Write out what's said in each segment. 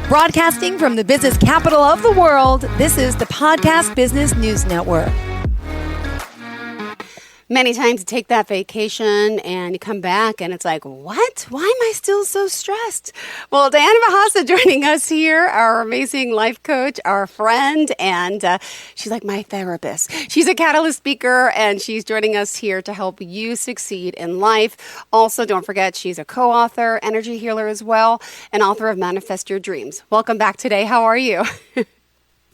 Broadcasting from the business capital of the world, this is the Podcast Business News Network. Many times you take that vacation and you come back and it's like, what? Why am I still so stressed? Well, Diana Bejasa joining us here, our amazing life coach, our friend, and she's like my therapist. She's a Catalyst speaker and she's joining us here to help you succeed in life. Also, don't forget, she's a co-author, energy healer as well, and author of Manifest Your Dreams. Welcome back today. How are you?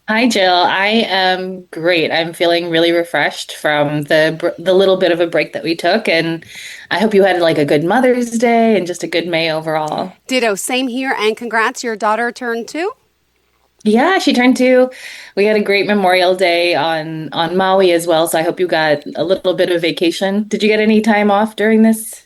Hi, Jill. I am great. I'm feeling really refreshed from the little bit of a break that we took, and I hope you had like a good Mother's Day and just a good May overall. Ditto. Same here, and congrats. Your daughter turned 2? Yeah, she turned 2. We had a great Memorial Day on Maui as well, so I hope you got a little bit of vacation. Did you get any time off during this?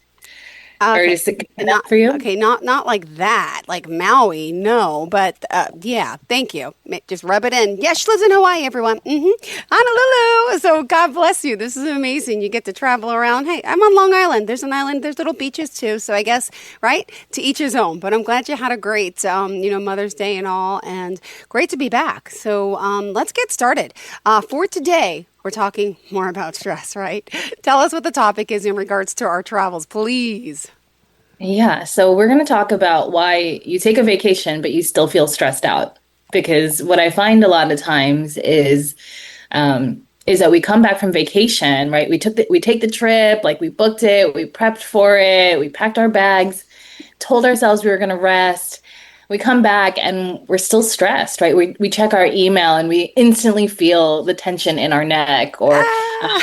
Okay. Or is it enough for you? Okay, not like that, like Maui, no, but yeah, thank you. Just rub it in. Yeah, she lives in Hawaii, everyone. Honolulu. So God bless you. This is amazing. You get to travel around. Hey, I'm on Long Island. There's an island. There's little beaches too. So I guess, right, to each his own. But I'm glad you had a great, Mother's Day and all, and great to be back. So let's get started. For today, we're talking more about stress, right? Tell us what the topic is in regards to our travels, please. Yeah, so we're going to talk about why you take a vacation, but you still feel stressed out. Because what I find a lot of times is that we come back from vacation, right? We take the trip, like we booked it, we prepped for it, we packed our bags, told ourselves we were going to rest. We come back and we're still stressed, right? We check our email and we instantly feel the tension in our neck, or so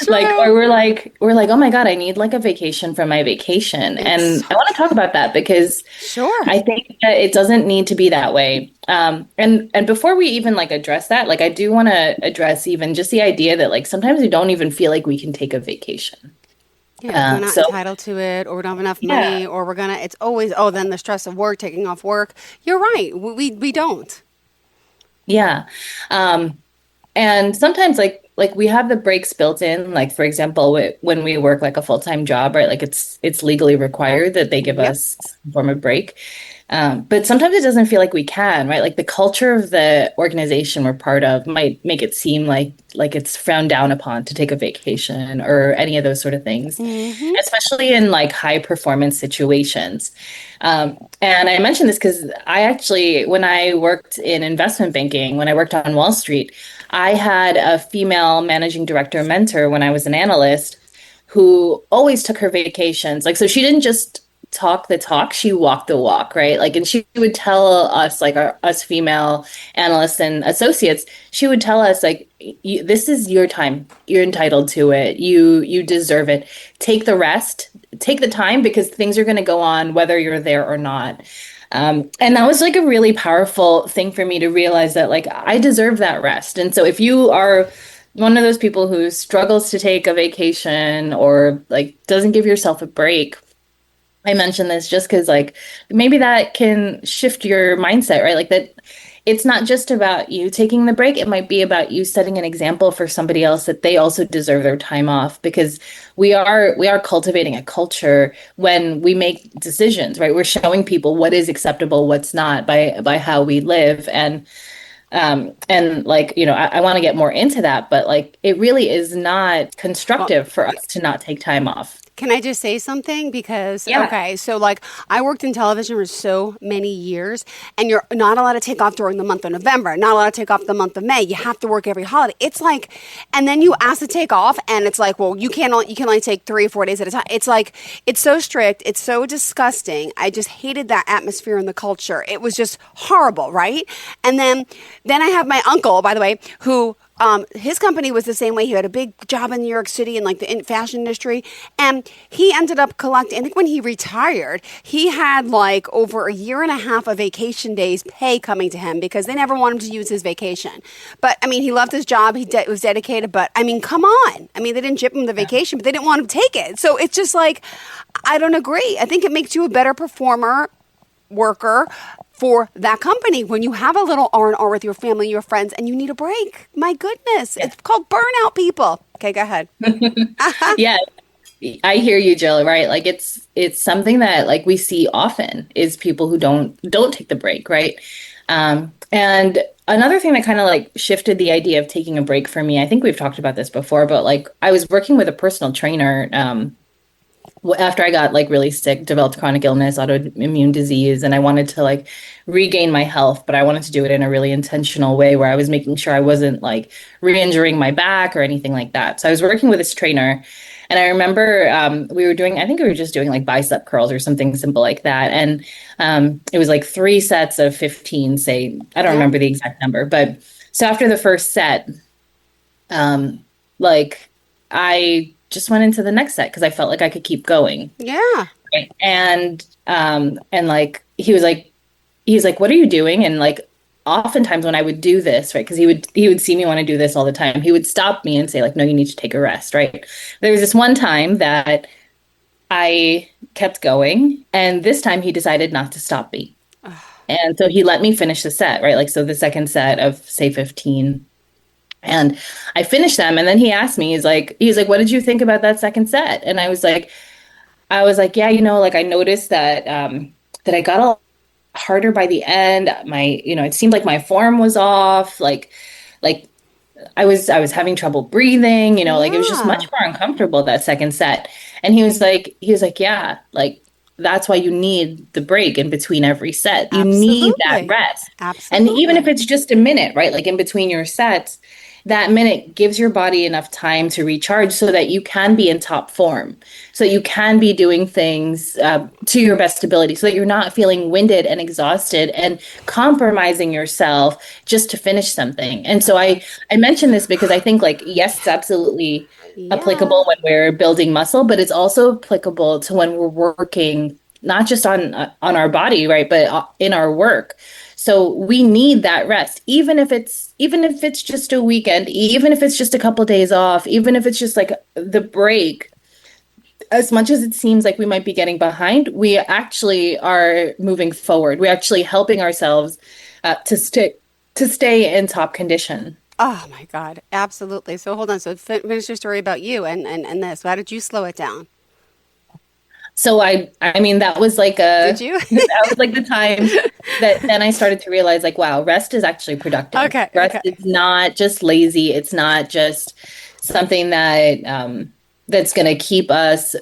true. or we're like, oh my God, I need like a vacation from my vacation. And I want to talk about that because sure, I think that it doesn't need to be that way. And before we even like address that, like I do want to address even just the idea that like sometimes we don't even feel like we can take a vacation. Yeah, we're not entitled to it, or we don't have enough money, or it's always, then the stress of work, taking off work. You're right. We don't. Yeah. And sometimes like we have the breaks built in, like, for example, when we work like a full-time job, right? Like it's legally required that they give us some form of break. But sometimes it doesn't feel like we can, right? Like the culture of the organization we're part of might make it seem like it's frowned down upon to take a vacation or any of those sort of things, especially in like high performance situations. And I mentioned this because I actually, when I worked in investment banking, when I worked on Wall Street, I had a female managing director mentor when I was an analyst who always took her vacations. Like, so she didn't just talk the talk, she walked the walk, right? Like, and she would tell us, like us female analysts and associates, she would tell us like, this is your time. You're entitled to it. You deserve it. Take the rest, take the time, because things are going to go on whether you're there or not. And that was like a really powerful thing for me to realize that like I deserve that rest. And so if you are one of those people who struggles to take a vacation or like doesn't give yourself a break, I mentioned this just because like maybe that can shift your mindset, right? Like that it's not just about you taking the break. It might be about you setting an example for somebody else that they also deserve their time off, because we are cultivating a culture when we make decisions, right? We're showing people what is acceptable, what's not by how we live. And like, I want to get more into that, but like, it really is not constructive for us to not take time off. Can I just say something? Because, okay, so like I worked in television for so many years, and you're not allowed to take off during the month of November, not allowed to take off the month of May. You have to work every holiday. It's like, and then you ask to take off, and it's like, well, you can only take 3 or 4 days at a time. It's like, it's so strict. It's so disgusting. I just hated that atmosphere in the culture. It was just horrible, right? And then I have my uncle, by the way, who his company was the same way. He had a big job in New York City in like the fashion industry. And he ended up collecting, I think when he retired, he had like over 1.5 years of vacation days pay coming to him because they never wanted him to use his vacation. But I mean, he loved his job. He was dedicated, but I mean, come on. I mean, they didn't ship him the vacation, but they didn't want him to take it. So it's just like, I don't agree. I think it makes you a better performer, worker, for that company when you have a little R&R with your family, your friends, and you need a break. My goodness. Yeah. It's called burnout, people. Okay, go ahead. Yeah. I hear you, Jill, right? Like it's something that like we see often is people who don't take the break, right? And another thing that kind of like shifted the idea of taking a break for me, I think we've talked about this before, but like I was working with a personal trainer after I got like really sick, developed chronic illness, autoimmune disease, and I wanted to like regain my health, but I wanted to do it in a really intentional way where I was making sure I wasn't like re-injuring my back or anything like that. So I was working with this trainer, and I remember I think we were just doing like bicep curls or something simple like that. And it was like 3 sets of 15, say, I don't remember the exact number, but so after the first set, like I just went into the next set because I felt like I could keep going. Yeah. Right? And like he was like, what are you doing? And like oftentimes when I would do this, right, because he would see me want to do this all the time, he would stop me and say like, no, you need to take a rest, right? There was this one time that I kept going, and this time he decided not to stop me. And so he let me finish the set, right? Like, so the second set of say 15. And I finished them, and then he asked me, he's like, what did you think about that second set? And I was like, yeah, like I noticed that that I got a lot harder by the end. It seemed like my form was off. Like I was having trouble breathing. Like it was just much more uncomfortable that second set. And he was like, yeah, like that's why you need the break in between every set. You need that rest. Absolutely. And even if it's just a minute, right, like in between your sets, that minute gives your body enough time to recharge so that you can be in top form, so you can be doing things to your best ability, so that you're not feeling winded and exhausted and compromising yourself just to finish something. And so I mention this because I think like, yes, it's absolutely applicable when we're building muscle, but it's also applicable to when we're working not just on our body, right, but in our work. So we need that rest, even if it's just a weekend, even if it's just a couple days off, even if it's just like the break. As much as it seems like we might be getting behind, we actually are moving forward. We're actually helping ourselves to stay in top condition. Oh my God, absolutely. So hold on. So finish your story about you and this. How did you slow it down? So I mean, that was like Did you? that was like the time that then I started to realize like, wow, rest is actually productive. Okay. Rest is not just lazy. It's not just something that that's going to keep us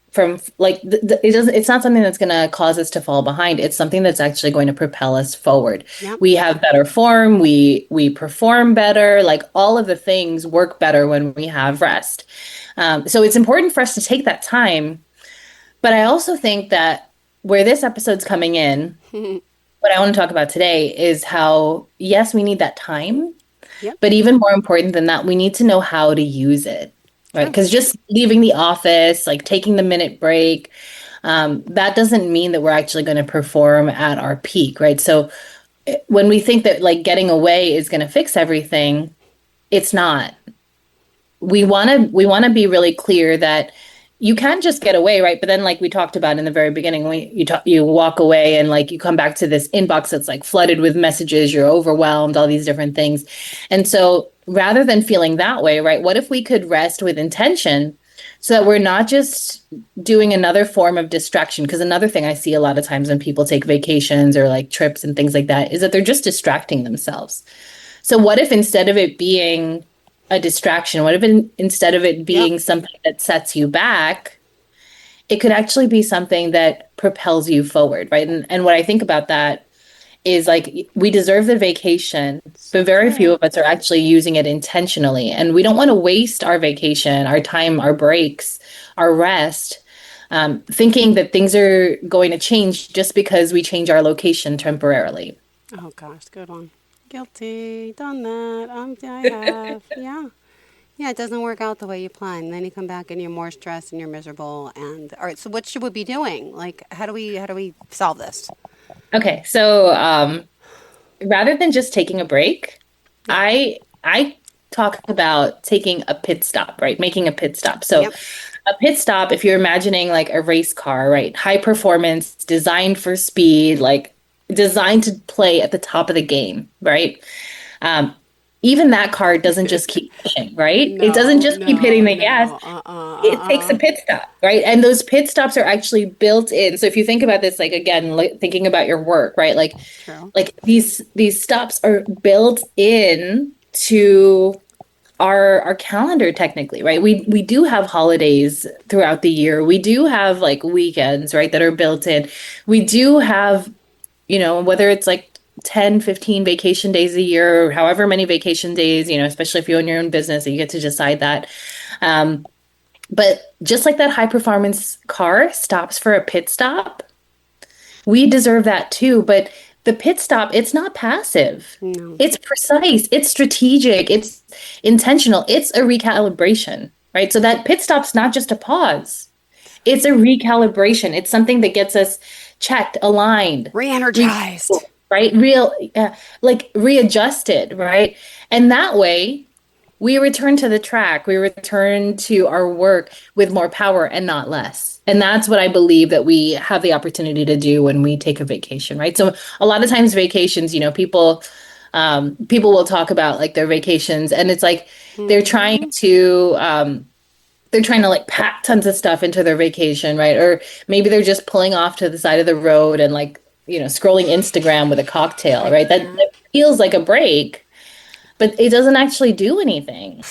from like it's not something that's going to cause us to fall behind. It's something that's actually going to propel us forward. Yep. We have better form. We perform better. Like all of the things work better when we have rest. So it's important for us to take that time. But I also think that where this episode's coming in, what I want to talk about today is how, yes, we need that time, but even more important than that, we need to know how to use it, right? Because just leaving the office, like taking the minute break, that doesn't mean that we're actually going to perform at our peak, right? So when we think that like getting away is going to fix everything, it's not. We want to be really clear that you can just get away, right? But then like we talked about in the very beginning, when you walk away and like you come back to this inbox that's like flooded with messages, you're overwhelmed, all these different things. And so rather than feeling that way, right, what if we could rest with intention so that we're not just doing another form of distraction? Because another thing I see a lot of times when people take vacations or like trips and things like that is that they're just distracting themselves. So what if instead of it being a distraction, what if instead of it being something that sets you back, it could actually be something that propels you forward, right? And what I think about that is like we deserve the vacation, but very few of us are actually using it intentionally. And we don't want to waste our vacation, our time, our breaks, our rest, thinking that things are going to change just because we change our location temporarily. Oh gosh, good one. Guilty, done that. I have, yeah. Yeah, it doesn't work out the way you plan. Then you come back and you're more stressed and you're miserable. And all right, so what should we be doing? Like, how do we solve this? Okay, so rather than just taking a break, I talk about taking a pit stop, right? Making a pit stop. So a pit stop, if you're imagining like a race car, right? High performance, designed for speed, like designed to play at the top of the game, right? even that car doesn't just keep pushing, right? It doesn't just keep hitting the gas. It takes a pit stop, right? And those pit stops are actually built in. So if you think about this, like again, like thinking about your work, right? Like these stops are built in to our calendar technically, right? We do have holidays throughout the year. We do have like weekends, right, that are built in. We do have, whether it's like 10, 15 vacation days a year, or however many vacation days, especially if you own your own business, you get to decide that. But just like that high performance car stops for a pit stop, we deserve that too. But the pit stop, it's not passive. No. It's precise, it's strategic, it's intentional, it's a recalibration, right? So that pit stop's not just a pause. It's a recalibration. It's something that gets us checked, aligned, re-energized, right? Readjusted, right? And that way we return to the track, we return to our work with more power and not less. And that's what I believe that we have the opportunity to do when we take a vacation, right? So a lot of times vacations, people will talk about like their vacations, and it's like they're trying to like pack tons of stuff into their vacation, right? Or maybe they're just pulling off to the side of the road and like, scrolling Instagram with a cocktail, right? That feels like a break, but it doesn't actually do anything.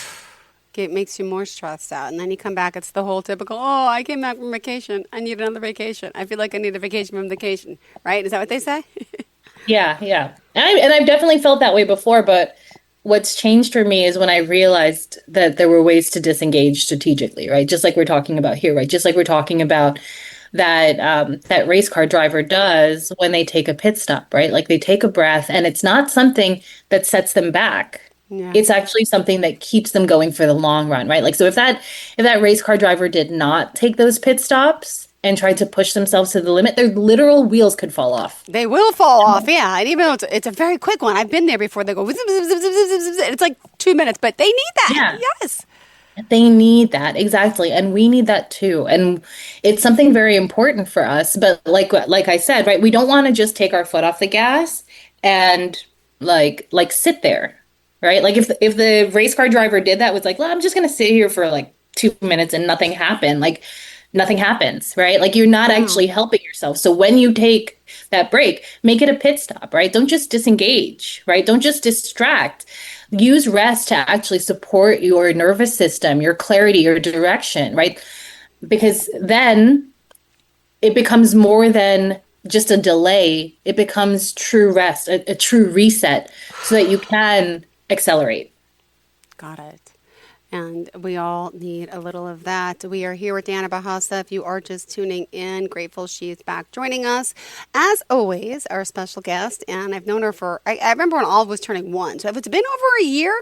It makes you more stressed out. And then you come back, it's the whole typical, oh, I came back from vacation. I need another vacation. I feel like I need a vacation from vacation, right? Is that what they say? Yeah. And I've definitely felt that way before, but what's changed for me is when I realized that there were ways to disengage strategically, right? Just like we're talking about here, right? Just like we're talking about that race car driver does when they take a pit stop, right? Like they take a breath, and it's not something that sets them back. Yeah. It's actually something that keeps them going for the long run, right? Like, so if that race car driver did not take those pit stops and tried to push themselves to the limit, their literal wheels could fall off. They will fall off, yeah. And even though it's a very quick one, I've been there before. They go, zip, zip, zip, zip, zip, zip, zip. It's like 2 minutes, but they need that. Yeah. Yes. They need that, exactly. And we need that too. And it's something very important for us. But like I said, right, we don't want to just take our foot off the gas and like sit there. Right? Like if the race car driver did that, was like, well, I'm just going to sit here for like 2 minutes and nothing happened. Like nothing happens, right? Like you're not actually helping yourself. So when you take that break, make it a pit stop, right? Don't just disengage, right? Don't just distract. Use rest to actually support your nervous system, your clarity, your direction, right? Because then it becomes more than just a delay. It becomes true rest, a true reset, so that you can accelerate. Got it. And we all need a little of that. We are here with Deanna Bejasa. If you are just tuning in, grateful she is back joining us. As always, our special guest, and I've known her for, I remember when Olive was turning 1. So if it's been over a year,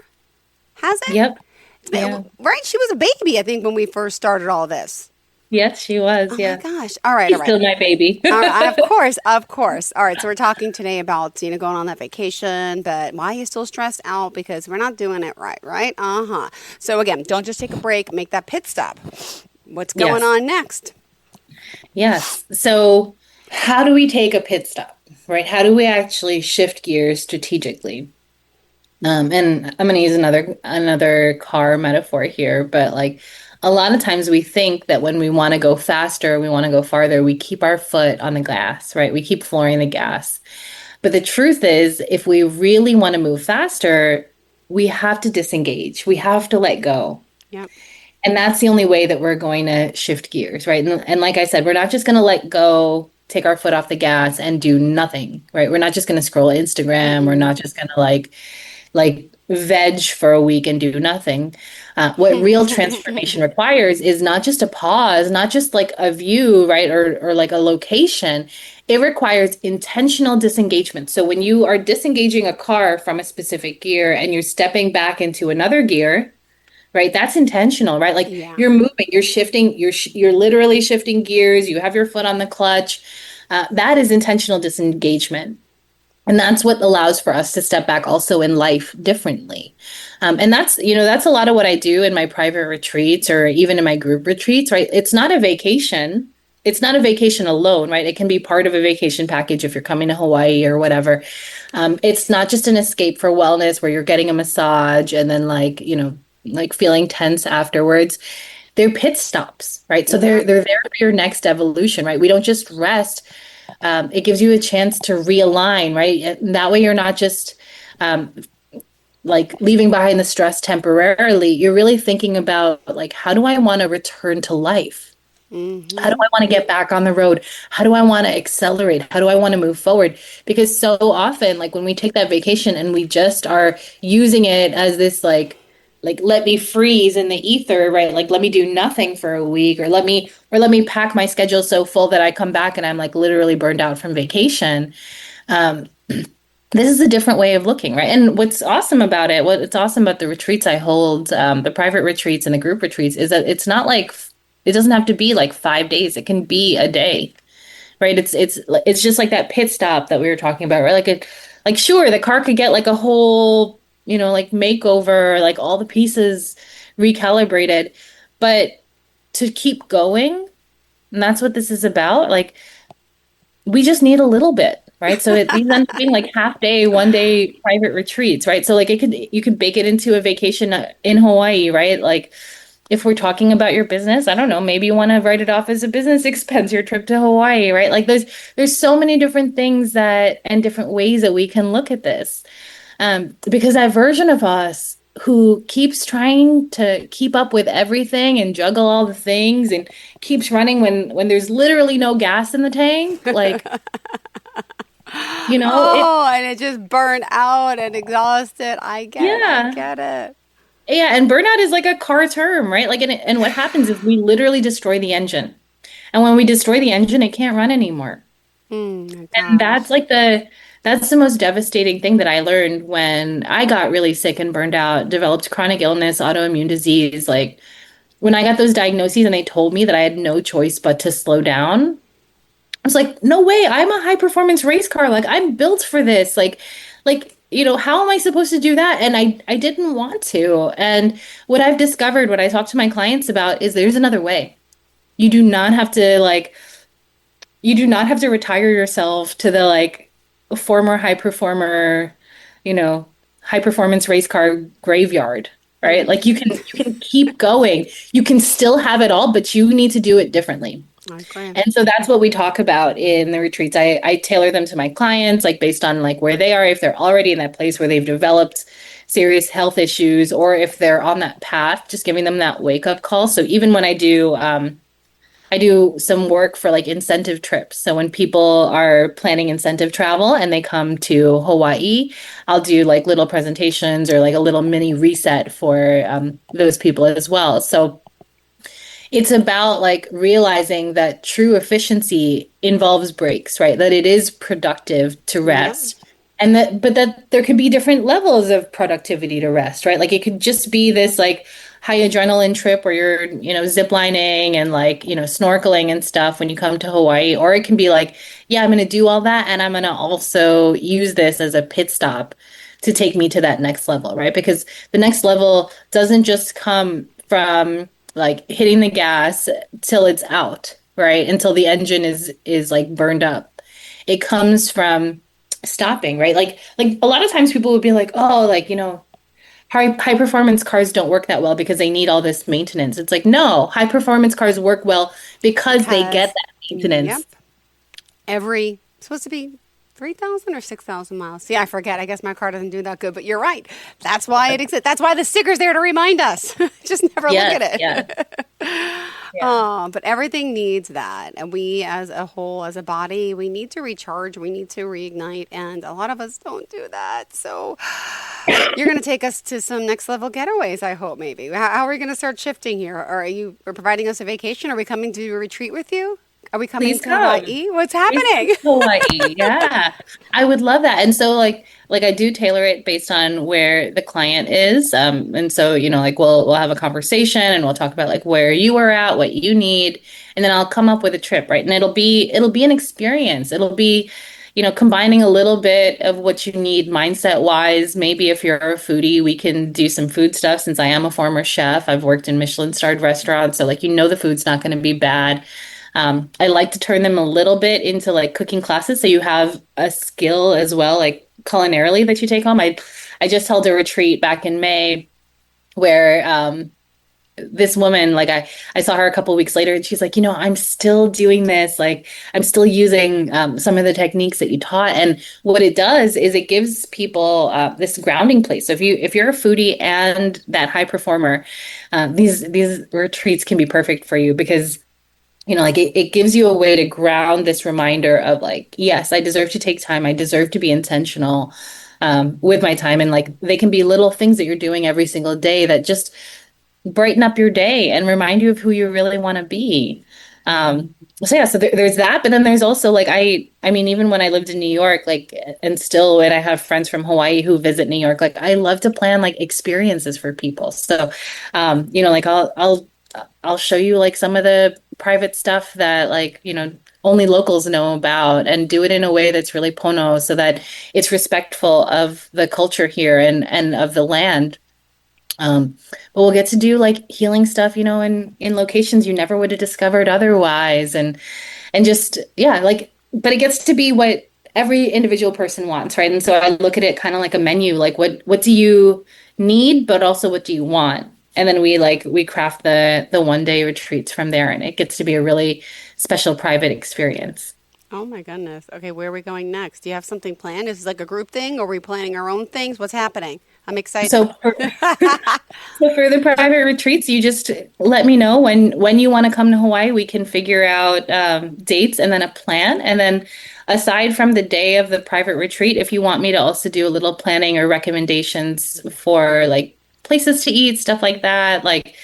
has it? Yep. It's been, right? She was a baby, I think, when we first started all this. Yes, she was. Oh yeah. my gosh. All right. She's still my baby. All right, of course. All right. So we're talking today about, going on that vacation, but why are you still stressed out? Because we're not doing it right? Uh-huh. So again, don't just take a break, make that pit stop. What's going on next? Yes. So how do we take a pit stop, right? How do we actually shift gears strategically? And I'm going to use another car metaphor here, but like, a lot of times we think that when we want to go faster, we want to go farther, we keep our foot on the gas, right? We keep flooring the gas. But the truth is, if we really want to move faster, we have to disengage. We have to let go. Yep. And that's the only way that we're going to shift gears, right? And like I said, we're not just going to let go, take our foot off the gas and do nothing, right? We're not just going to scroll Instagram. We're not just going to like veg for a week and do nothing. What real transformation requires is not just a pause, not just like a view, right? Or like a location. It requires intentional disengagement. So when you are disengaging a car from a specific gear and you're stepping back into another gear, right? That's intentional, right? Like you're moving, you're shifting, you're literally shifting gears. You have your foot on the clutch. That is intentional disengagement. And that's what allows for us to step back also in life differently. And that's a lot of what I do in my private retreats or even in my group retreats, right? It's not a vacation. it's not a vacation alone, right? It can be part of a vacation package if you're coming to Hawaii or whatever. It's not just an escape for wellness where you're getting a massage and then like, like feeling tense afterwards. They're pit stops, right? So they're there for your next evolution, right? We don't just rest. It gives you a chance to realign, right? And that way you're not just like leaving behind the stress temporarily. You're really thinking about like, how do I want to return to life? How do I want to get back on the road? How do I want to accelerate? How do I want to move forward? Because so often, like when we take that vacation and we just are using it as this like let me freeze in the ether, right? Like let me do nothing for a week, or let me pack my schedule so full that I come back and I'm like literally burned out from vacation. This is a different way of looking, right? And what's awesome about the retreats I hold, the private retreats and the group retreats, is that it's not like, it doesn't have to be like 5 days. It can be a day, right? It's just like that pit stop that we were talking about, right? Like sure, the car could get like a whole, like makeover, like all the pieces recalibrated, but to keep going, and that's what this is about. Like we just need a little bit. Right. So these end up being like half day, 1 day private retreats. Right. So like you could bake it into a vacation in Hawaii. Right. Like if we're talking about your business, I don't know, maybe you want to write it off as a business expense, your trip to Hawaii. Right. Like there's so many different things and different ways that we can look at this. Because that version of us who keeps trying to keep up with everything and juggle all the things and keeps running when there's literally no gas in the tank, like and it just burned out and exhausted. I get it. Yeah, and burnout is like a car term, right? Like, and what happens is we literally destroy the engine, and when we destroy the engine, it can't run anymore. And that's the most devastating thing that I learned when I got really sick and burned out, developed chronic illness, autoimmune disease. Like when I got those diagnoses and they told me that I had no choice but to slow down, I was like, no way, I'm a high performance race car. Like I'm built for this. Like, how am I supposed to do that? And I didn't want to. And what I've discovered, what I talk to my clients about, is there's another way. You do not have to retire yourself to the like former high performer, high performance race car graveyard, right? Like you can keep going. You can still have it all, but you need to do it differently. Okay. And so that's what we talk about in the retreats. I tailor them to my clients, like based on like where they are, if they're already in that place where they've developed serious health issues, or if they're on that path, just giving them that wake up call. So even when I do some work for like incentive trips. So when people are planning incentive travel and they come to Hawaii, I'll do like little presentations or like a little mini reset for those people as well. So it's about like realizing that true efficiency involves breaks, right? That it is productive to rest. Yeah. And that there could be different levels of productivity to rest, right? Like it could just be this like high adrenaline trip where you're, ziplining and like, snorkeling and stuff when you come to Hawaii. Or it can be like, yeah, I'm going to do all that. And I'm going to also use this as a pit stop to take me to that next level, right? Because the next level doesn't just come from like hitting the gas till it's out, right? Until the engine is like burned up. It comes from stopping, right? Like a lot of times people would be like, oh, like, high performance cars don't work that well because they need all this maintenance. It's like, no, high performance cars work well because they get that maintenance. Yep. Supposed to be 3,000 or 6,000 miles. See, I forget. I guess my car doesn't do that good, but you're right. That's why it exists. That's why the sticker's there to remind us. Just never look at it. Yeah. But everything needs that. And we as a whole, as a body, we need to recharge. We need to reignite. And a lot of us don't do that. So you're going to take us to some next level getaways, I hope, maybe. How are we going to start shifting here? Or are you providing us a vacation? Are we coming to a retreat with you? Are we coming to Hawaii? What's happening? Hawaii, yeah. I would love that. And so like I do tailor it based on where the client is. And so, like we'll have a conversation and we'll talk about like where you are at, what you need, and then I'll come up with a trip, right? And it'll be an experience. It'll be, combining a little bit of what you need mindset wise. Maybe if you're a foodie, we can do some food stuff since I am a former chef. I've worked in Michelin starred restaurants. So like, the food's not going to be bad. I like to turn them a little bit into like cooking classes, so you have a skill as well, like culinarily, that you take home. I just held a retreat back in May where this woman, like I saw her a couple of weeks later, and she's like, I'm still doing this. Like, I'm still using some of the techniques that you taught. And what it does is it gives people this grounding place. So if you're a foodie and that high performer, these retreats can be perfect for you, because like it gives you a way to ground this reminder of like, yes, I deserve to take time. I deserve to be intentional with my time. And like, they can be little things that you're doing every single day that just brighten up your day and remind you of who you really want to be. So there's that, but then there's also like, I mean, even when I lived in New York, like, and still when I have friends from Hawaii who visit New York, like I love to plan like experiences for people. So, like I'll show you like some of the private stuff that like, only locals know about, and do it in a way that's really pono, so that it's respectful of the culture here and of the land. But we'll get to do like healing stuff, in locations you never would have discovered otherwise. And just, yeah, like, but it gets to be what every individual person wants. Right. And so I look at it kind of like a menu, like what do you need, but also what do you want? And then we craft the 1-day retreats from there, and it gets to be a really special private experience. Oh my goodness. Okay, where are we going next? Do you have something planned? Is this like a group thing, or are we planning our own things? What's happening? I'm excited. So for the private retreats, you just let me know when you want to come to Hawaii. We can figure out dates and then a plan. And then aside from the day of the private retreat, if you want me to also do a little planning or recommendations for like places to eat, stuff like that, like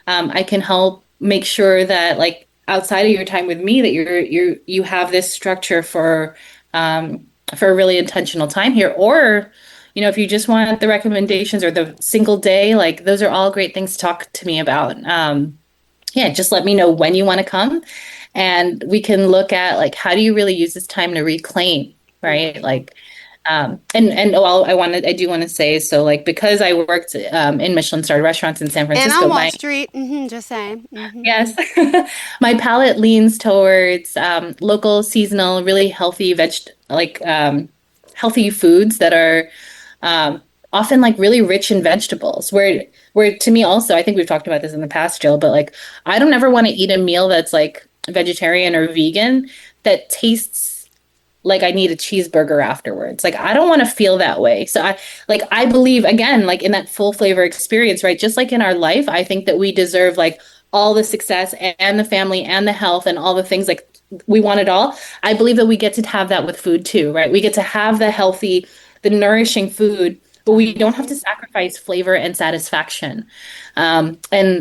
I can help make sure that like outside of your time with me, that you have this structure for a really intentional time here. Or if you just want the recommendations or the single day, like those are all great things to talk to me about. Just let me know when you want to come, and we can look at like, how do you really use this time to reclaim, right? Like, I do want to say, so like, because I worked in Michelin starred restaurants in San Francisco, and on Wall Street, just saying. Mm-hmm. Yes, my palate leans towards local, seasonal, really healthy healthy foods that are often like really rich in vegetables, where to me also, I think we've talked about this in the past, Jill, but like, I don't ever want to eat a meal that's like vegetarian or vegan that tastes like I need a cheeseburger afterwards. Like, I don't want to feel that way. So I believe, again, like in that full flavor experience, right? Just like in our life, I think that we deserve like all the success and the family and the health and all the things, like we want it all. I believe that we get to have that with food too, right? We get to have the healthy, the nourishing food, but we don't have to sacrifice flavor and satisfaction. And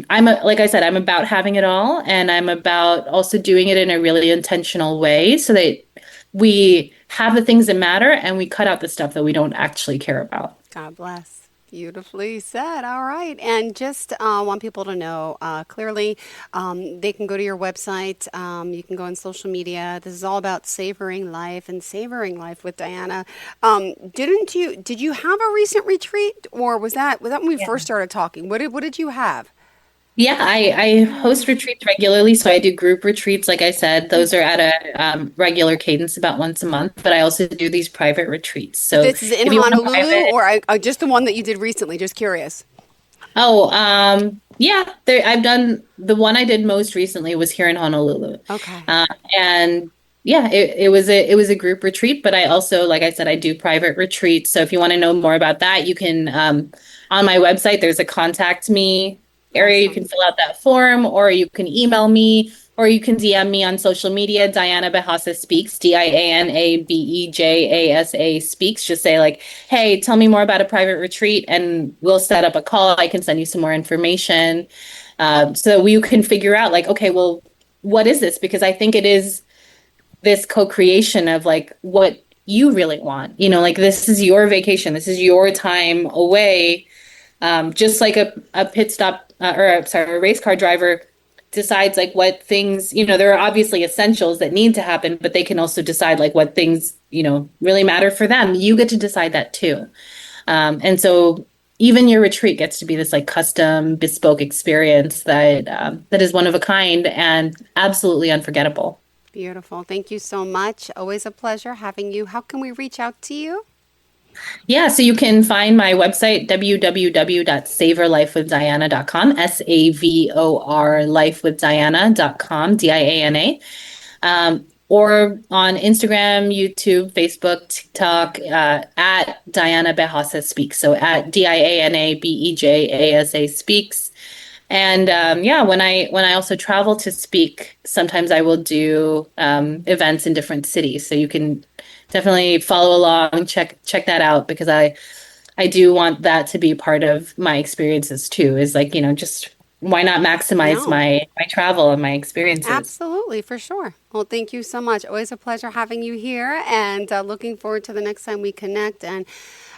like I said, I'm about having it all, and I'm about also doing it in a really intentional way, so that we have the things that matter and we cut out the stuff that we don't actually care about. God bless. Beautifully said. All right. And just want people to know clearly, they can go to your website. You can go on social media. This is all about savoring life and savoring life with Diana. Did you have a recent retreat, or was that when we first started talking? What did you have? Yeah, I host retreats regularly. So I do group retreats. Like I said, those are at a regular cadence, about once a month. But I also do these private retreats. So this is in Honolulu, or just the one that you did recently? Just curious. Oh, yeah. I've done the one I did most recently was here in Honolulu. Okay. And yeah, it was a group retreat. But I also, like I said, I do private retreats. So if you want to know more about that, you can on my website. There's a contact me area. You can fill out that form, or you can email me, or you can DM me on social media. Diana Bejasa Speaks, DianaBejasa Speaks. Just say like, hey, tell me more about a private retreat, and we'll set up a call. I can send you some more information, so we can figure out like, okay, well, what is this? Because I think it is this co-creation of like what you really want. Like, this is your vacation. This is your time away. Just like a pit stop a race car driver decides like what things, there are obviously essentials that need to happen, but they can also decide like what things, really matter for them. You get to decide that too. And so even your retreat gets to be this like custom, bespoke experience that that is one of a kind and absolutely unforgettable. Beautiful. Thank you so much. Always a pleasure having you. How can we reach out to you? Yeah, so you can find my website, www.savorlifewithdiana.com, SAVOR lifewithdiana.com, DIANA. Or on Instagram, YouTube, Facebook, TikTok, at Diana Bejasa Speaks. So at DIANABEJASA Speaks. And when I also travel to speak, sometimes I will do events in different cities. So you can definitely follow along, check that out, because I do want that to be part of my experiences too. Is like, just why not maximize my travel and my experiences? Absolutely, for sure. Well, thank you so much. Always a pleasure having you here, and looking forward to the next time we connect. And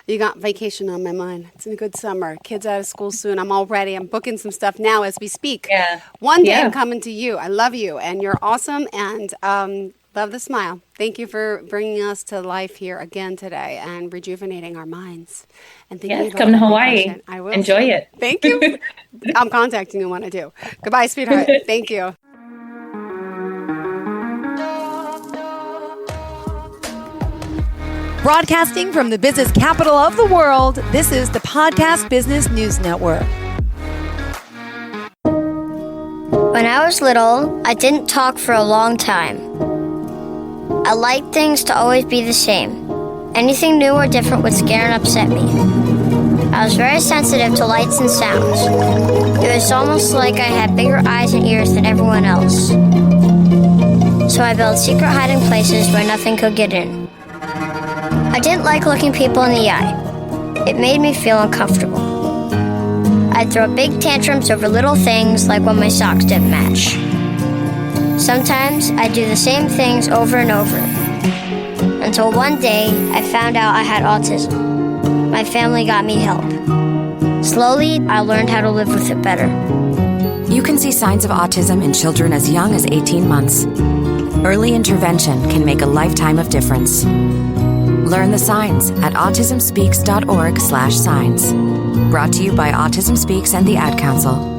you got vacation on my mind. It's a good summer. Kids out of school soon. I'm all ready. I'm booking some stuff now as we speak. Yeah. One day I'm coming to you. I love you, and you're awesome, and love the smile. Thank you for bringing us to life here again today and rejuvenating our minds. And come to Hawaii. I will. Enjoy it. Thank you. I'm contacting you when I do. Goodbye, sweetheart. Thank you. Broadcasting from the business capital of the world, this is the Podcast Business News Network. When I was little, I didn't talk for a long time. I liked things to always be the same. Anything new or different would scare and upset me. I was very sensitive to lights and sounds. It was almost like I had bigger eyes and ears than everyone else. So I built secret hiding places where nothing could get in. I didn't like looking people in the eye. It made me feel uncomfortable. I'd throw big tantrums over little things, like when my socks didn't match. Sometimes I'd do the same things over and over. Until one day, I found out I had autism. My family got me help. Slowly, I learned how to live with it better. You can see signs of autism in children as young as 18 months. Early intervention can make a lifetime of difference. Learn the signs at autismspeaks.org/signs. Brought to you by Autism Speaks and the Ad Council.